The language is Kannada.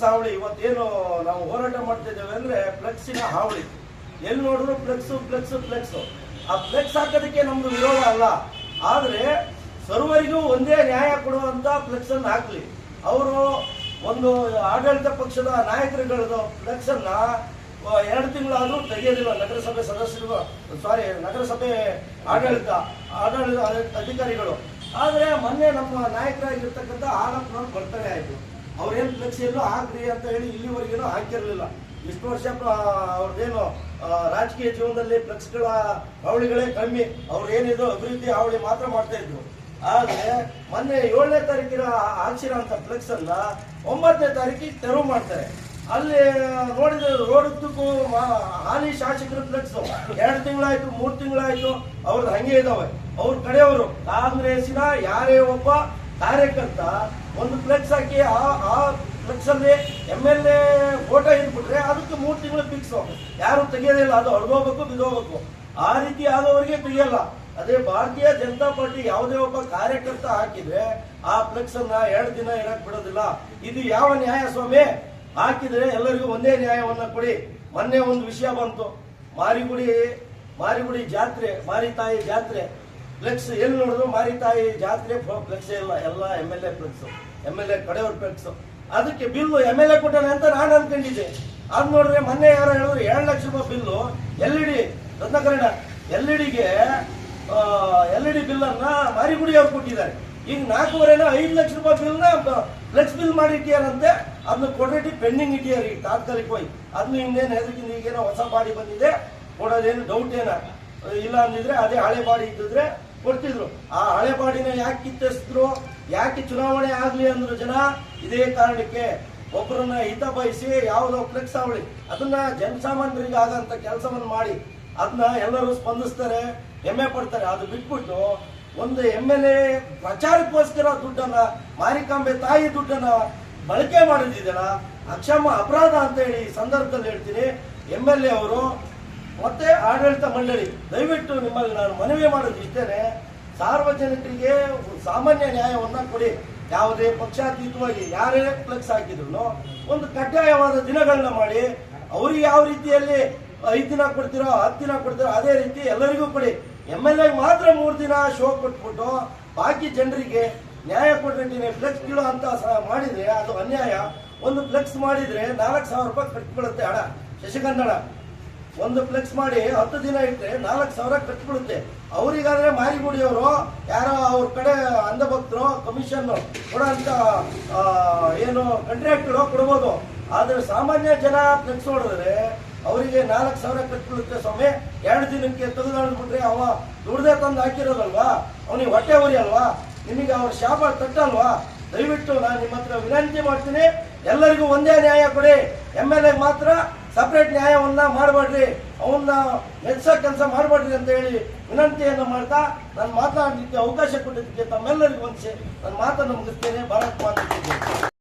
ಫ್ಲೆಕ್ಸ್ ಹಾವಳಿ ಇವತ್ತೇನು ನಾವು ಹೋರಾಟ ಮಾಡ್ತಿದ್ದೇವೆ ಅಂದ್ರೆ ಫ್ಲೆಕ್ಸಿನ ಹಾವಳಿ. ಎಲ್ಲಿ ನೋಡಿದ್ರು ಫ್ಲೆಕ್ಸು ಫ್ಲೆಕ್ಸು ಫ್ಲೆಕ್ಸು. ಆ ಫ್ಲೆಕ್ಸ್ ಹಾಕೋದಕ್ಕೆ ನಮ್ದು ವಿರೋಧ ಅಲ್ಲ, ಆದ್ರೆ ಸರ್ವರಿಗೂ ಒಂದೇ ನ್ಯಾಯ ಕೊಡುವಂತ ಫ್ಲೆಕ್ಸ್ ಅನ್ನು ಹಾಕ್ಲಿ. ಅವರು ಒಂದು ಆಡಳಿತ ಪಕ್ಷದ ನಾಯಕರುಗಳದ್ದು ಫ್ಲೆಕ್ಸ್ ಅನ್ನ 2 ತಿಂಗಳಾದ್ರೂ ತೆಗೆಯೋದಿಲ್ಲ ನಗರಸಭೆ ಸದಸ್ಯರು, ನಗರಸಭೆ ಆಡಳಿತ ಅಧಿಕಾರಿಗಳು. ಆದ್ರೆ ಮೊನ್ನೆ ನಮ್ಮ ನಾಯಕರಾಗಿರ್ತಕ್ಕಂಥ ಆಲಪ್ಪನವ್ರು ಬರ್ತಡೇ ಆಯ್ತು, ಅವ್ರೇನು ಫ್ಲೆಕ್ಸ್ ಎಲ್ಲೂ ಹಾಕ್ರಿ ಅಂತ ಹೇಳಿ ಇಲ್ಲಿವರೆಗೇನೂ ಹಾಕಿರ್ಲಿಲ್ಲ. ಇಷ್ಟು ವರ್ಷ ಅವ್ರದ್ದೇನು ರಾಜಕೀಯ ಜೀವನದಲ್ಲಿ ಫ್ಲೆಕ್ಸ್ಗಳ ಹಾವಳಿಗಳೇ ಕಮ್ಮಿ, ಅವ್ರು ಏನಿದ್ರು ಅಭಿವೃದ್ಧಿ ಹಾವಳಿ ಮಾತ್ರ ಮಾಡ್ತಾ ಇದ್ರು. ಆದ್ರೆ ಮೊನ್ನೆ 7ನೇ ತಾರೀಕಿನ ಹಾಕ್ಸಿರೋಂಥ ಫ್ಲೆಕ್ಸ್ ಅನ್ನ 9ನೇ ತಾರೀಕಿಗೆ ತೆರವು ಮಾಡ್ತಾರೆ. ಅಲ್ಲಿ ನೋಡಿದ್ರೆ ರೋಡ್ ಉದ್ದಕ್ಕೂ ಹಾಲಿ ಶಾಸಕರ ಫ್ಲೆಕ್ಸ್ 2 ತಿಂಗಳಾಯ್ತು 3 ತಿಂಗಳಾಯ್ತು ಅವ್ರದ್ದು ಹಂಗೆ ಇದಾವೆ. ಅವ್ರ ಕಡೆಯವರು ಕಾಂಗ್ರೆಸ್ಸಿನ ಯಾರೇ ಒಬ್ಬ ಕಾರ್ಯಕರ್ತ ಒಂದು ಫ್ಲೆಕ್ಸ್ ಹಾಕಿ ಆ ಫ್ಲೆಕ್ಸ್ ಅಲ್ಲಿ MLA ಫೋಟೋ ಇಟ್ಬಿಟ್ರೆ ಅದಕ್ಕೆ 3 ತಿಂಗಳು ಫಿಕ್ಸ್, ಯಾರು ತೆಗೆಯೋದಿಲ್ಲ, ಅದು ಹೊರಗೋಗ್ಬೇಕು ಬಿದ್ದೋಗ್ಬೇಕು. ಆ ರೀತಿ ಆಗೋವರೆಗೆ ತೆಗಿಯಲ್ಲ. ಅದೇ ಭಾರತೀಯ ಜನತಾ ಪಾರ್ಟಿ ಯಾವುದೇ ಒಬ್ಬ ಕಾರ್ಯಕರ್ತ ಹಾಕಿದ್ರೆ ಆ ಫ್ಲೆಕ್ಸ್ ಅನ್ನ 2 ದಿನ ಇರಕ್ ಬಿಡೋದಿಲ್ಲ. ಇದು ಯಾವ ನ್ಯಾಯ ಸ್ವಾಮಿ? ಹಾಕಿದ್ರೆ ಎಲ್ಲರಿಗೂ ಒಂದೇ ನ್ಯಾಯವನ್ನ ಕೊಡಿ. ಮೊನ್ನೆ ಒಂದು ವಿಷಯ ಬಂತು, ಮಾರಿಗುಡಿ ಜಾತ್ರೆ, ಮಾರಿತಾಯಿ ಜಾತ್ರೆ ಫ್ಲೆಕ್ಸ್ ಎಲ್ಲಿ ನೋಡಿದ್ರು ಮಾರಿತಾಯಿ ಜಾತ್ರೆ ಫ್ಲೆಕ್ಸ್ ಇಲ್ಲ, ಎಲ್ಲ MLA ಫ್ಲೆಕ್ಸ್, MLA ಕಡೆಯವ್ರ ಫ್ಲೆಕ್ಸ್. ಅದಕ್ಕೆ ಬಿಲ್ಲು MLA ಕೊಟ್ಟಾನೆ ಅಂತ ನಾನು ಅನ್ಕೊಂಡಿದ್ದೆ. ಅದ್ ನೋಡಿದ್ರೆ ಮೊನ್ನೆ ಯಾರೋ ಹೇಳಿದ್ರು 2 ಲಕ್ಷ ರೂಪಾಯಿ ಬಿಲ್ಲು LED ರತ್ನಕರಣ LED ಬಿಲ್ ಅನ್ನ ಮಾರಿಗುಡಿ ಅವ್ರು ಕೊಟ್ಟಿದ್ದಾರೆ. ಈಗ 4.5 ಲಕ್ಷ ರೂಪಾಯಿ ಬಿಲ್ನ ಫ್ಲೆಕ್ಸ್ ಬಿಲ್ ಮಾಡಿ ಇಟ್ಟಿಯಾರಂತೆ. ಅದನ್ನ ಕೊಡೇಟಿ ಪೆಂಡಿಂಗ್ ಇಟ್ಟಿಯಾರ ಈಗ ತಾತ್ಕಾಲಿಕವಾಗಿ. ಅದನ್ನ ಇನ್ನೇನು ಹೆದರ್ಕಿಂದ ಈಗೇನೋ ಹೊಸ ಬಾಡಿ ಬಂದಿದೆ, ಕೊಡೋದೇನು ಡೌಟ್ ಏನ ಇಲ್ಲ ಅಂದಿದ್ರೆ ಅದೇ ಹಳೆ ಬಾಡಿ ಇದ್ದಿದ್ರೆ ಕೊಡ್ತಿದ್ರು. ಆ ಹಳೆ ಬಾಡಿನ ಯಾಕೆ ಕಿತ್ತಿಸಿದ್ರು, ಯಾಕೆ ಚುನಾವಣೆ ಆಗ್ಲಿ ಅಂದ್ರು ಜನ? ಇದೇ ಕಾರಣಕ್ಕೆ ಒಬ್ಬರನ್ನ ಹಿತ ಬಯಸಿ ಯಾವುದೋ ಫ್ಲೆಕ್ಸ್ ಹಾವಳಿ, ಅದನ್ನ ಜನಸಾಮಾನ್ಯರಿಗೆ ಆಗಂತ ಕೆಲಸವನ್ನು ಮಾಡಿ ಅದನ್ನ ಎಲ್ಲರೂ ಸ್ಪಂದಿಸ್ತಾರೆ, ಹೆಮ್ಮೆ ಪಡ್ತಾರೆ. ಅದು ಬಿಟ್ಬಿಟ್ಟು ಒಂದು MLA ಪ್ರಚಾರಕ್ಕೋಸ್ಕರ ದುಡ್ಡನ್ನ, ಮಾರಿಕಾಂಬೆ ತಾಯಿ ದುಡ್ಡನ್ನ ಬಳಕೆ ಮಾಡಿದ್ದೀರಾ, ಅಕ್ಷಮ ಅಪರಾಧ ಅಂತ ಹೇಳಿ ಈ ಸಂದರ್ಭದಲ್ಲಿ ಹೇಳ್ತೀನಿ. MLA ಅವರು ಮತ್ತೆ ಆಡಳಿತ ಮಂಡಳಿ ದಯವಿಟ್ಟು ನಿಮ್ಮಲ್ಲಿ ನಾನು ಮನವಿ ಮಾಡೋದು ಇಷ್ಟೇನೆ, ಸಾರ್ವಜನಿಕರಿಗೆ ಸಾಮಾನ್ಯ ನ್ಯಾಯವನ್ನ ಕೊಡಿ. ಯಾವುದೇ ಪಕ್ಷಾತೀತವಾಗಿ ಯಾರೇ ಫ್ಲೆಕ್ಸ್ ಹಾಕಿದ್ರು ಒಂದು ಕಡ್ಡಾಯವಾದ ದಿನಗಳನ್ನ ಮಾಡಿ, ಅವ್ರಿಗೆ ಯಾವ ರೀತಿಯಲ್ಲಿ 5 ದಿನ ಕೊಡ್ತಿರೋ 10 ದಿನ ಕೊಡ್ತಿರೋ ಅದೇ ರೀತಿ ಎಲ್ಲರಿಗೂ ಕೊಡಿ. MLA ಮಾತ್ರ 3 ದಿನ ಶೋ ಕೊಟ್ಬಿಟ್ಟು ಬಾಕಿ ಜನರಿಗೆ ನ್ಯಾಯ ಕೊಟ್ಟಿದ್ದೀನಿ ಫ್ಲೆಕ್ಸ್ ಕೀಳೋ ಅಂತ ಮಾಡಿದ್ರೆ ಅದು ಅನ್ಯಾಯ. ಒಂದು ಫ್ಲೆಕ್ಸ್ ಮಾಡಿದ್ರೆ 4,000 ರೂಪಾಯಿ ಕಟ್ಬಿಡುತ್ತೆ ಹಣ. ಶಶಿಕನ್ನಡ ಒಂದು ಫ್ಲೆಕ್ಸ್ ಮಾಡಿ 10 ದಿನ ಇಟ್ಟರೆ 4,000 ಕಟ್ಬಿಡುತ್ತೆ. ಅವರಿಗಾದ್ರೆ ಮಾರಿಗುಡಿಯವರು ಯಾರೋ ಅವ್ರ ಕಡೆ ಅಂಧಭಕ್ತರು ಕಮಿಷನ್ ಕೊಡೋಂತ ಏನು ಕಾಂಟ್ರಾಕ್ಟರು ಕೊಡ್ಬೋದು. ಆದ್ರೆ ಸಾಮಾನ್ಯ ಜನ ಫ್ಲೆಕ್ಸ್ ಹೊಡೆದ್ರೆ ಅವರಿಗೆ 4,000 ಕಟ್ಬಿಡುತ್ತೆ ಸ್ವಾಮಿ. 2 ದಿನಕ್ಕೆ ತೆಗೆದಾಡ್ಬಿಟ್ರೆ ಅವ ದುಡ್ದೇ ತಂದು ಹಾಕಿರೋದಲ್ವಾ, ಅವನಿಗೆ ಹೊಟ್ಟೆ ಉರಿ ಅಲ್ವಾ, ನಿಮಗೆ ಅವ್ರ ಶಾಪ ತಟ್ಟಲ್ವಾ? ದಯವಿಟ್ಟು ನಾನು ನಿಮ್ಮ ಹತ್ರ ವಿನಂತಿ ಮಾಡ್ತೀನಿ, ಎಲ್ಲರಿಗೂ ಒಂದೇ ನ್ಯಾಯ ಕೊಡಿ. MLA ಮಾತ್ರ ಸಪರೇಟ್ ನ್ಯಾಯವನ್ನ ಮಾಡಬೇಡ್ರಿ, ಅವನ್ನ ಮೆಚ್ಚೋ ಕೆಲಸ ಮಾಡಬೇಡ್ರಿ ಅಂತ ಹೇಳಿ ವಿನಂತಿಯನ್ನು ಮಾಡ್ತಾ ನಾನು ಮಾತನಾಡಲಿಕ್ಕೆ ಅವಕಾಶ ಕೊಟ್ಟಿದ್ದಕ್ಕೆ ತಮ್ಮೆಲ್ಲರಿಗೂ ವಂದಿಸಿ ನನ್ನ ಮಾತನ್ನು ಮುಗಿಸ್ತೇನೆ. ಭಾರತ್ ಮಾತೆ.